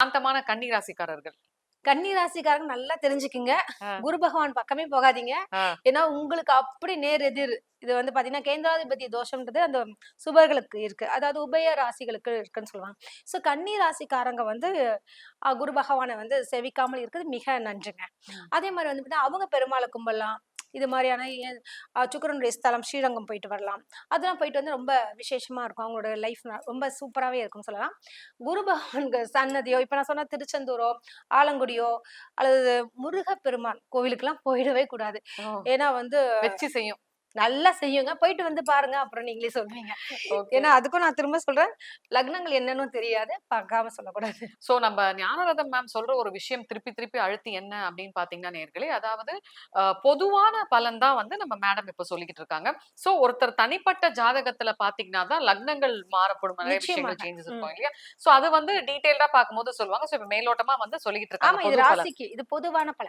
சாந்தமான கன்னி ராசிக்காரர்கள். கன்னி ராசிக்காரங்க நல்லா தெரிஞ்சுக்குங்க. ஆ, குரு பகவான் பக்கமே போகாதீங்க. ஆ. ஏன்னா உங்களுக்கு அப்படி நேர் எதிர். இது வந்து பாத்தீங்கன்னா, கேந்திராதிபதி தோஷம்ன்றது அந்த சுபர்களுக்கு இருக்கு. அதாவது உபய ராசிகளுக்கு இருக்குன்னு சொல்லுவாங்க. ஸோ கன்னி ராசிக்காரங்க வந்து குரு பகவான வந்து சேவிக்காமல் இருக்கிறது மிக நன்றுங்க. ம். அதே மாரி வந்து பாத்தீங்கன்னா, அவங்க பெருமாள கும்பிடலாம். இது மாரியான சுக்கிரனுடைய ஸ்தலம் ஸ்ரீரங்கம் போயிட்டு வரலாம். அதெல்லாம் போயிட்டு வந்து ரொம்ப விசேஷமா இருக்கும். அவங்களோட லைஃப் ரொம்ப சூப்பராவே இருக்கும்னு சொல்லலாம். குரு பகவானுக்கு சன்னதியோ, இப்ப நான் சொன்ன திருச்செந்தூரோ, ஆலங்குடியோ அல்லது முருகப்பெருமான் கோவிலுக்கெல்லாம் போயிடவே கூடாது. ஓ! ஏன்னா வந்து வெச்சு செய்யும். நல்லா செய்யுங்க. போயிட்டு வந்து பாருங்க. அப்புறம் நீங்களே சொல்லுவீங்க. ஓகே. ஏன்னா அதுக்கும் நான் திரும்ப சொல்றேன். லக்னங்கள் என்னன்னு தெரியாது. பார்க்காம சொல்லக்கூடாது. சோ நம்ம ஞானரதம் மேம் சொல்ற ஒரு விஷயம் திருப்பி திருப்பி அழுத்தி என்ன அப்படின்னு பாத்தீங்கன்னா நேயர்களே, அதாவது பொதுவான பலன் தான் வந்து நம்ம மேடம் இப்ப சொல்லிக்கிட்டு இருக்காங்க. சோ ஒருத்தர் தனிப்பட்ட ஜாதகத்துல பாத்தீங்கன்னா தான் லக்னங்கள் மாறப்படும் நிறைய விஷயங்கள் நிச்சயமாக. சேஞ்சஸ் ம். இருக்கும் இல்லையா? சோ அது வந்து டீடைல்டா பார்க்கும்போது சொல்லுவாங்க. சோ இப்ப மேலோட்டமா வந்து சொல்லிக்கிட்டு ஆமா. இருக்காங்க இது பொது பலன். ராசிக்கு. இது பொதுவான பலன்.